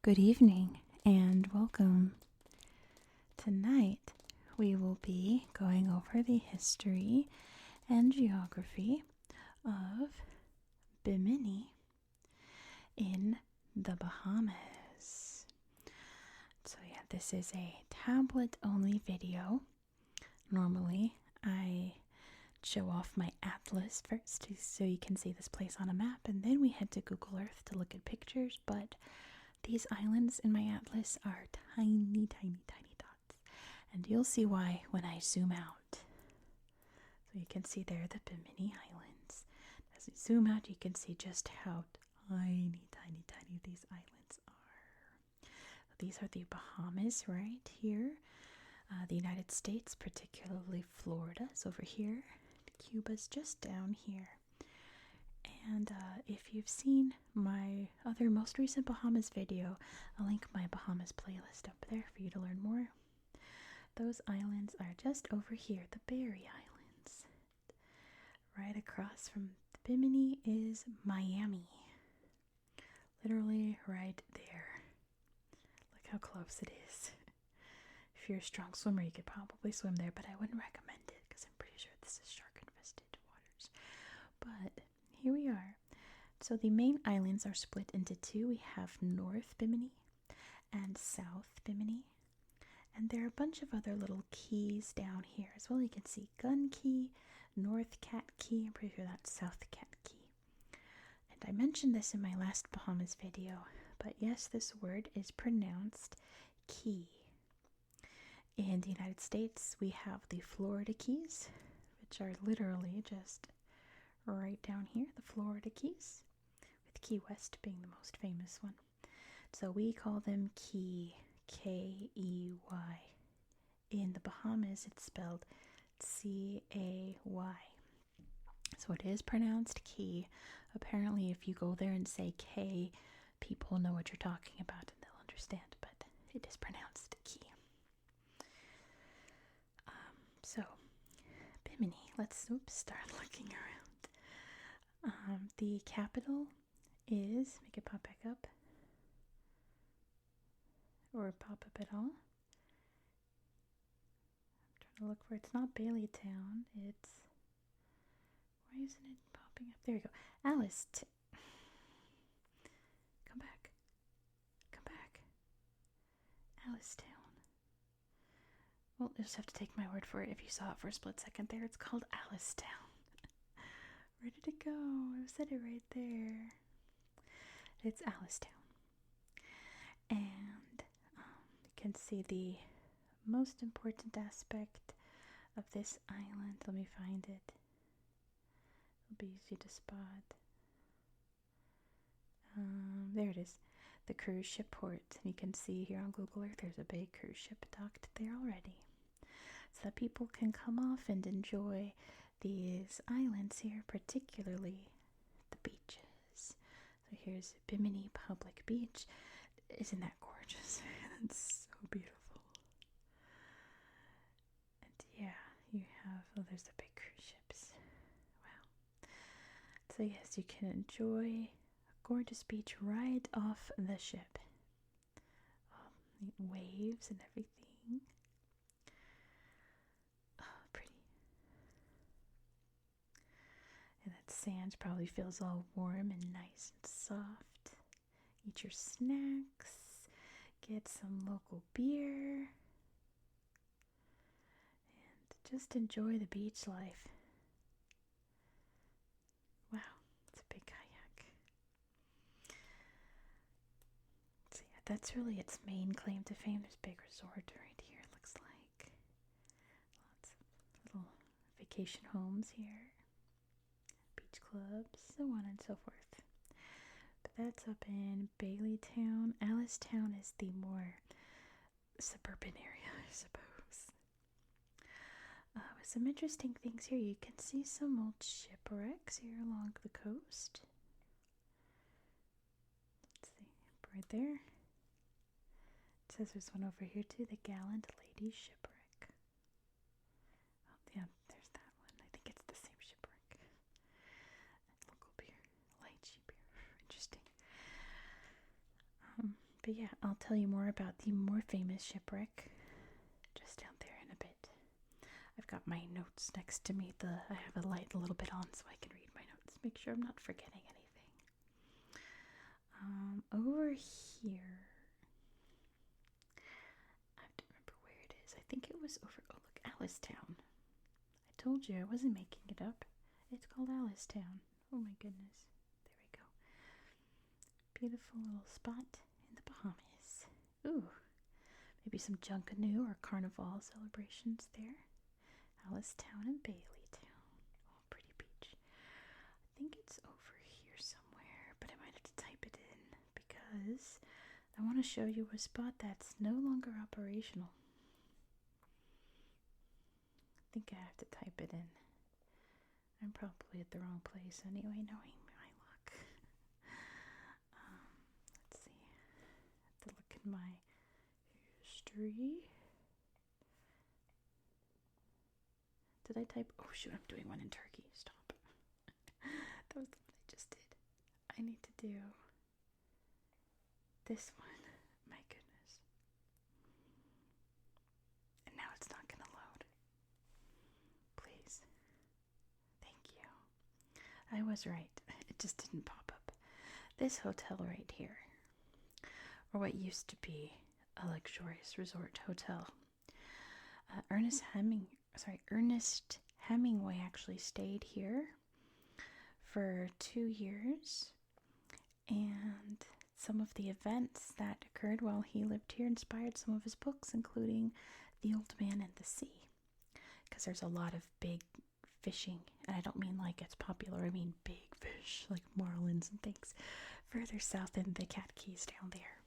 Good evening and welcome. Tonight we will be going over the history and geography of Bimini in the Bahamas. So yeah, this is a tablet only video. Normally I show off my atlas first so you can see this place on a map, and then we head to Google Earth to look at pictures, but these islands in my atlas are tiny, tiny, tiny dots. And you'll see why when I zoom out. So you can see there the Bimini Islands. As you zoom out, you can see just how tiny, tiny, tiny these islands are. These are the Bahamas right here. The United States, particularly Florida, is over here. Cuba's just down here. And if you've seen my other most recent Bahamas video, I'll link my Bahamas playlist up there for you to learn more. Those islands are just over here, the Berry Islands. Right across from Bimini is Miami. Literally right there. Look how close it is. If you're a strong swimmer, you could probably swim there, but I wouldn't recommend it because I'm pretty sure this is shark-infested waters. But here we are. So the main islands are split into two. We have North Bimini and South Bimini. And there are a bunch of other little keys down here as well. You can see Gun Key, North Cat Key. I'm pretty sure that's South Cat Key. And I mentioned this in my last Bahamas video, but yes, this word is pronounced key. In the United States, we have the Florida Keys, which are literally just right down here, the Florida Keys, with Key West being the most famous one. So we call them Key, K-E-Y. In the Bahamas, it's spelled C-A-Y. So it is pronounced Key. Apparently, if you go there and say K, people know what you're talking about and they'll understand, but it is pronounced Key. So, Bimini, let's start looking around. The capital is, make it pop back up, or pop up at all. I'm trying to look for, it's not Baileytown, it's, why isn't it popping up? There we go. Alice, come back, Alice-town. Well, you'll just have to take my word for it. If you saw it for a split second there, it's called Alice-town. Where did it go? I said it right there. It's Alice-town. And you can see the most important aspect of this island. Let me find it. It'll be easy to spot. There it is. The cruise ship port. And you can see here on Google Earth there's a big cruise ship docked there already. So that people can come off and enjoy these islands here, particularly the beaches. So here's Bimini Public Beach. Isn't that gorgeous? It's so beautiful. And yeah, you have, oh, there's the big cruise ships. Wow. So yes, you can enjoy a gorgeous beach right off the ship. Waves and everything. Oh, pretty. And that sand probably feels all warm and nice and soft. Eat your snacks. Get some local beer. And just enjoy the beach life. Wow, it's a big kayak. So yeah, that's really its main claim to fame. There's a big resort right here, it looks like. Lots of little vacation homes here. Beach clubs, so on and so forth. But that's up in Baileytown. Alice-town is the more suburban area, I suppose. With some interesting things here. You can see some old shipwrecks here along the coast. Let's see, right there. It says there's one over here too, the Gallant Lady Shipwreck. Oh yeah, there's that one. I think it's the same shipwreck. Local beer, lychee beer. Interesting. But yeah, I'll tell you more about the more famous shipwreck just down there in a bit. I've got my notes next to me. I have a light a little bit on so I can read my notes. Make sure I'm not forgetting anything. Over here, I have to remember where it is. I think it was over. Oh, look, Alice-town. I told you I wasn't making it up. It's called Alice-town. Oh my goodness. There we go. Beautiful little spot in the Bahamas. Ooh, maybe some Junkanoo or Carnival celebrations there. Alice-town and Baileytown. Oh, pretty beach. I think it's over here somewhere, but I might have to type it in because I want to show you a spot that's no longer operational. I think I have to type it in. I'm probably at the wrong place anyway, knowing my luck. Let's see. I have to look in my history. Did I type? Oh shoot, I'm doing one in Turkey. Stop. That was the one I just did. I need to do this one. My goodness. And now it's not going to load. Please. Thank you. I was right. It just didn't pop up. This hotel right here, or what used to be a luxurious resort hotel. Ernest Hemingway actually stayed here for 2 years, and some of the events that occurred while he lived here inspired some of his books, including The Old Man and the Sea, because there's a lot of big fishing, and I don't mean like it's popular, I mean big fish like marlins and things further south in the Cat Keys down there.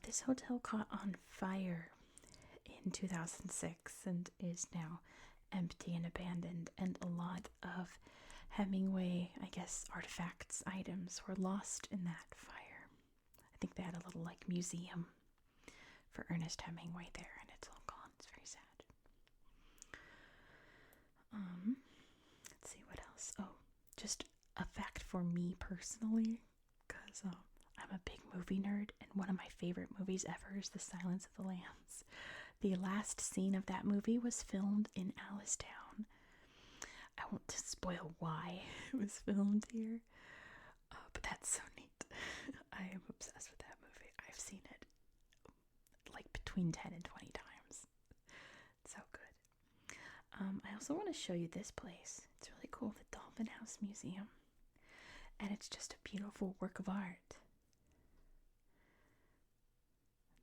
This hotel caught on fire in 2006 and is now empty and abandoned, and a lot of Hemingway, I guess, artifacts, items were lost in that fire. I think they had a little like museum for Ernest Hemingway there, and it's all gone. It's very sad. Let's see what else. Oh, just a fact for me personally, because I'm a big movie nerd, and one of my favorite movies ever is The Silence of the Lambs. The last scene of that movie was filmed in Alice-town. I won't spoil why it was filmed here, but that's so neat. I am obsessed with that movie. I've seen it like between 10 and 20 times. It's so good. I also want to show you this place. It's really cool, the Dolphin House Museum. And it's just a beautiful work of art.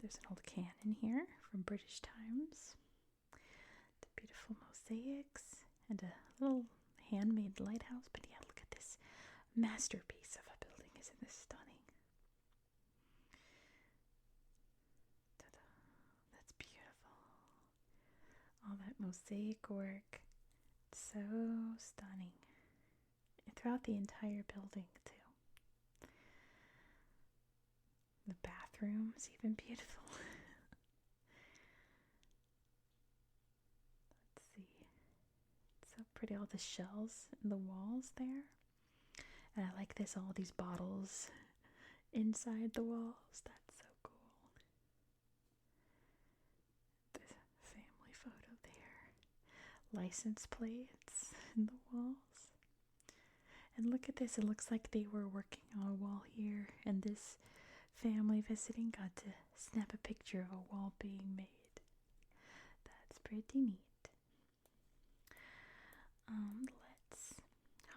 There's an old cannon here from British times. The beautiful mosaics and a little handmade lighthouse. But yeah, look at this masterpiece of a building. Isn't this stunning? Ta-da. That's beautiful. All that mosaic work. So stunning. Throughout the entire building, too. The bathroom is even beautiful. Let's see. It's so pretty, all the shells in the walls there. And I like this, all these bottles inside the walls. That's so cool. There's a family photo there. License plates in the walls. And look at this, it looks like they were working on a wall here, and this family visiting got to snap a picture of a wall being made. That's pretty neat. Let's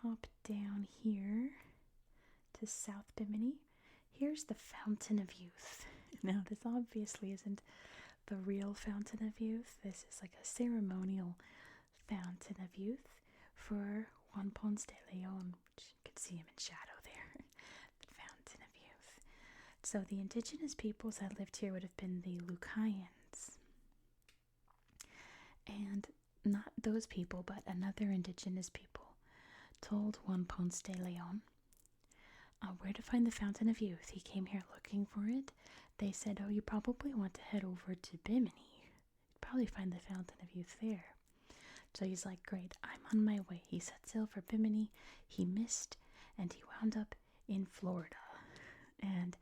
hop down here to South Bimini. Here's the Fountain of Youth. Now, this obviously isn't the real Fountain of Youth. This is like a ceremonial Fountain of Youth for Juan Ponce de Leon, which you can see him in shadow there. The Fountain of Youth. So the indigenous peoples that lived here would have been the Lucayans. And not those people, but another indigenous people told Juan Ponce de Leon where to find the Fountain of Youth. He came here looking for it. They said, oh, you probably want to head over to Bimini. You'd probably find the Fountain of Youth there. So he's like, great, I'm on my way. He set sail for Bimini. He missed, and he wound up in Florida. And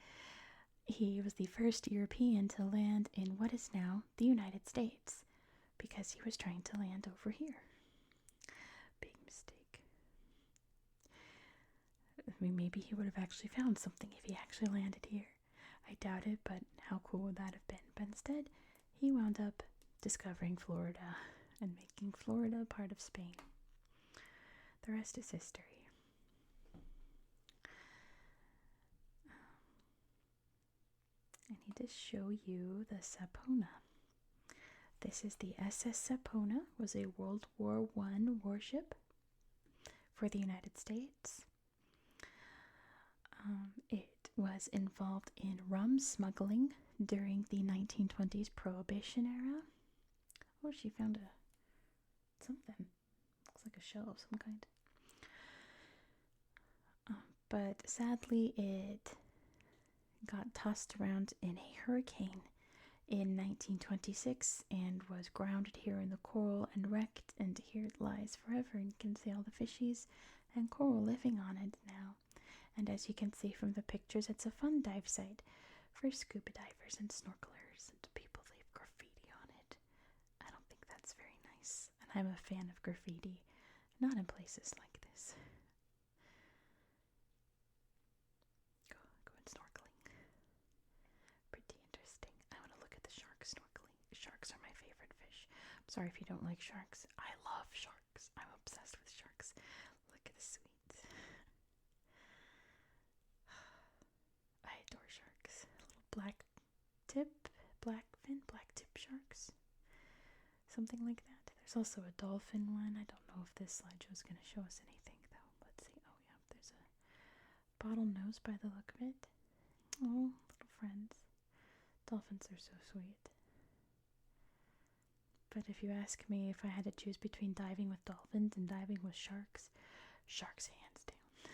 He was the first European to land in what is now the United States because he was trying to land over here. Big mistake. I mean, maybe he would have actually found something if he actually landed here. I doubt it, but how cool would that have been? But instead, he wound up discovering Florida and making Florida part of Spain. The rest is history. I need to show you the Sapona. This is the SS Sapona, was a World War I warship for the United States. It was involved in rum smuggling during the 1920s Prohibition era. Oh, she found something. Looks like a shell of some kind. But sadly, it got tossed around in a hurricane in 1926 and was grounded here in the coral and wrecked, and here it lies forever, and you can see all the fishies and coral living on it now. And as you can see from the pictures, it's a fun dive site for scuba divers and snorkelers and people leave graffiti on it. I don't think that's very nice, and I'm a fan of graffiti, not in places like this. Going snorkeling. Pretty interesting. I want to look at the sharks snorkeling. Sharks are my favorite fish. I'm sorry if you don't like sharks. I love sharks. I'm obsessed with sharks. Look at the sweet. I adore sharks. Little black tip sharks. Something like that. There's also a dolphin one. I don't know if this slideshow is going to show us anything though. Let's see. Oh yeah, there's a bottlenose by the look of it. Oh, little friends. Dolphins are so sweet. But if you ask me if I had to choose between diving with dolphins and diving with sharks, sharks hands down.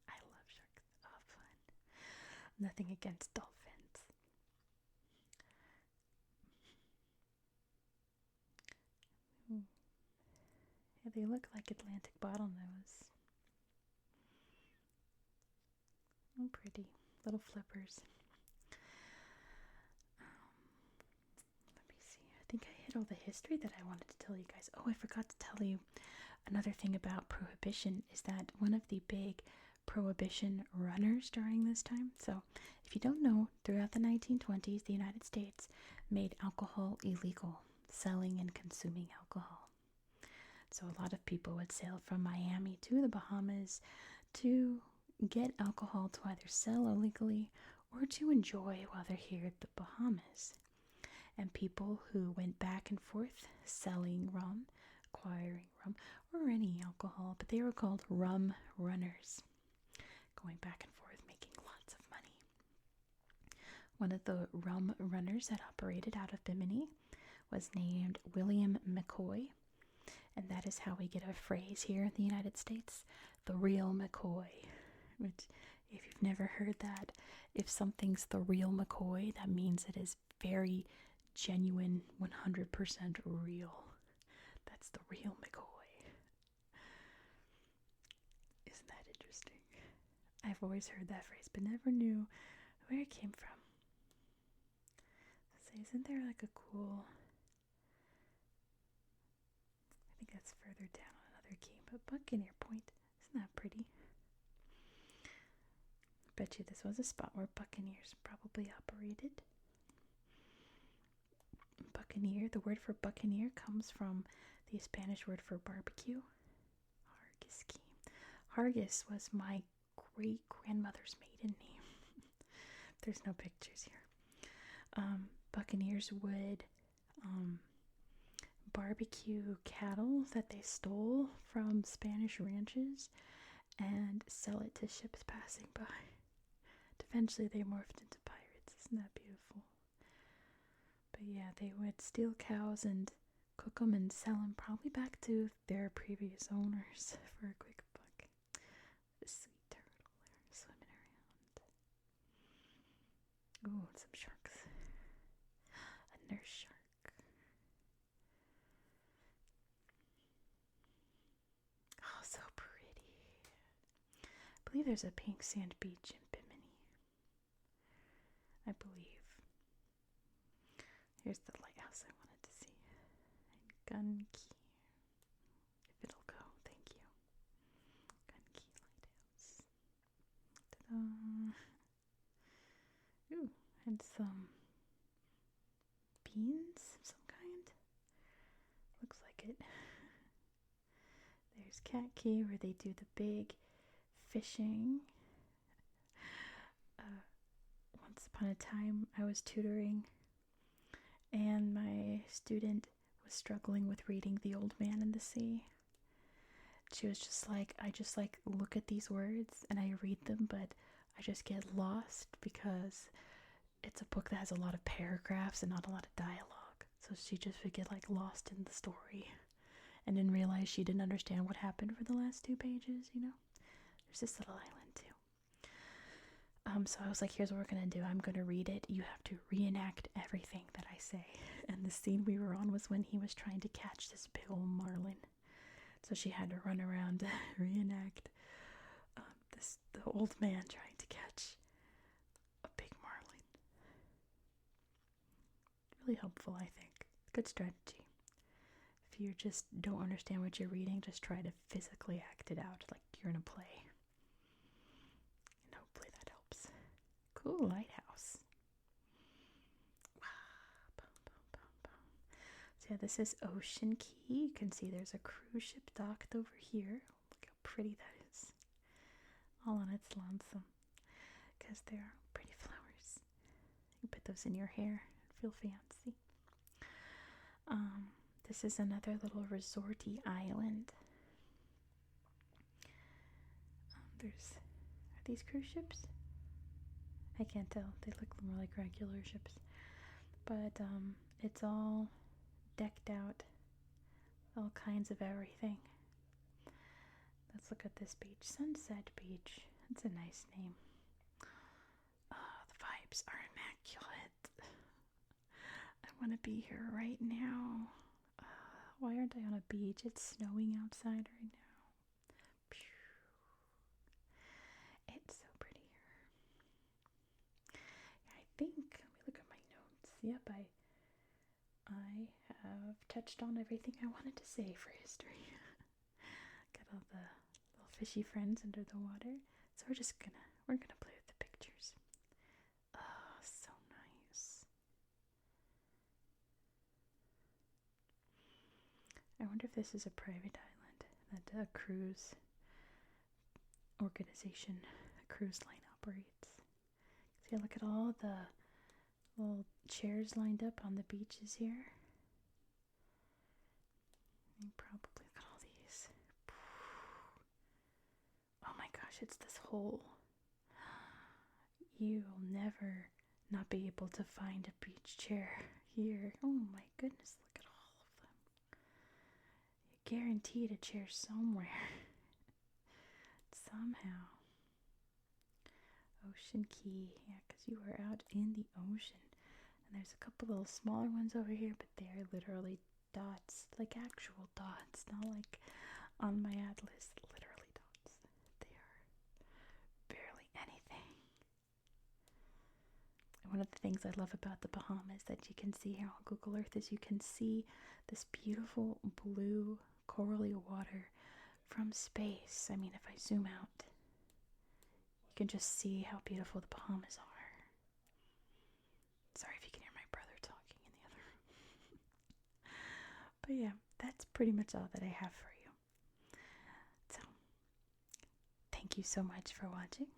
I love sharks. Oh, fun. Nothing against dolphins. Yeah, they look like Atlantic bottlenose. Oh, pretty. Little flippers. Let me see. I think I hit all the history that I wanted to tell you guys. Oh, I forgot to tell you another thing about Prohibition is that one of the big Prohibition runners during this time. So, if you don't know, throughout the 1920s, the United States made alcohol illegal, selling and consuming alcohol. So a lot of people would sail from Miami to the Bahamas to get alcohol to either sell illegally or to enjoy while they're here at the Bahamas. And people who went back and forth selling rum, acquiring rum, or any alcohol, but they were called rum runners, going back and forth making lots of money. One of the rum runners that operated out of Bimini was named William McCoy. And that is how we get a phrase here in the United States, the real McCoy. Which, if you've never heard that, if something's the real McCoy, that means it is very genuine, 100% real. That's the real McCoy. Isn't that interesting? I've always heard that phrase, but never knew where it came from. So isn't there like a cool... I think that's further down on another key, but Buccaneer Point, isn't that pretty? Bet you this was a spot where buccaneers probably operated. Buccaneer, the word for buccaneer comes from the Spanish word for barbecue. Hargis was my great-grandmother's maiden name. There's no pictures here. Buccaneers would barbecue cattle that they stole from Spanish ranches and sell it to ships passing by. Eventually they morphed into pirates. Isn't that beautiful? But yeah, they would steal cows and cook them and sell them probably back to their previous owners for a quick buck. A sweet turtle there swimming around. Ooh, some sharks. A nurse shark. Oh, so pretty. I believe there's a pink sand beach in Bimini. I Here's the lighthouse I wanted to see. Gun Key. If it'll go, thank you. Gun Key Lighthouse. Ta-da! Ooh, and some beans of some kind. Looks like it. There's Cat Key where they do the big fishing. Once upon a time, I was tutoring, and my student was struggling with reading The Old Man and the Sea. She was just like, I just like look at these words and I read them, but I just get lost because it's a book that has a lot of paragraphs and not a lot of dialogue. So she just would get like lost in the story and didn't realize she didn't understand what happened for the last 2 pages, you know? There's this little island too. So I was like, here's what we're gonna do. I'm gonna read it. You have to reenact everything that I say. And the scene we were on was when he was trying to catch this big old marlin. So she had to run around, reenact the old man trying to catch a big marlin. Really helpful, I think. Good strategy. If you just don't understand what you're reading, just try to physically act it out like you're in a play. And hopefully that helps. Cool lighthouse. So yeah, this is Ocean Key. You can see there's a cruise ship docked over here. Look how pretty that is. All on its lonesome. Because they are pretty flowers. You put those in your hair and feel fancy. This is another little resorty island. Are these cruise ships? I can't tell. They look more like regular ships. But it's all decked out. All kinds of everything. Let's look at this beach. Sunset Beach. That's a nice name. Oh, the vibes are immaculate. I want to be here right now. Why aren't I on a beach? It's snowing outside right now. It's so pretty here. I think, let me look at my notes. Yep, I have touched on everything I wanted to say for history. Got all the little fishy friends under the water. So we're gonna play with the pictures. Oh, so nice. I wonder if this is a private island that a cruise organization, a cruise line operates. See, look at all the little chairs lined up on the beaches here. And probably look at all these. Oh my gosh, it's this hole. You'll never not be able to find a beach chair here. Oh my goodness, look at all of them. You're guaranteed a chair somewhere. Somehow. Ocean Key, yeah, because you are out in the ocean. And there's a couple little smaller ones over here, but they're literally dots, like actual dots, not like on my atlas, literally dots. They are barely anything. And one of the things I love about the Bahamas that you can see here on Google Earth is you can see this beautiful blue corally water from space. I mean, if I zoom out, you can just see how beautiful the Bahamas are. Sorry if you can hear my brother talking in the other room. But yeah, that's pretty much all that I have for you. So, thank you so much for watching.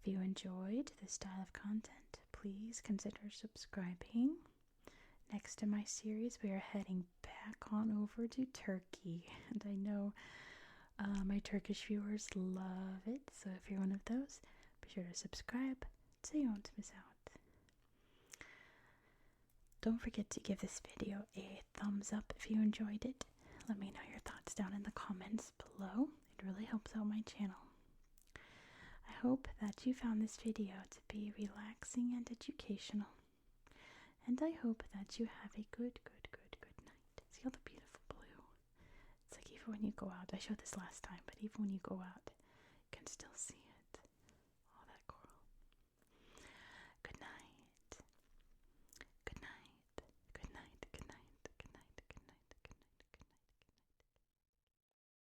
If you enjoyed this style of content, please consider subscribing. Next in my series, we are heading back on over to Turkey. And I know my Turkish viewers love it, so if you're one of those, be sure to subscribe so you won't miss out. Don't forget to give this video a thumbs up if you enjoyed it. Let me know your thoughts down in the comments below. It really helps out my channel. I hope that you found this video to be relaxing and educational. And I hope that you have a good night. See all the beautiful blue? It's like even when you go out, I showed this last time, but even when you go out, you can still see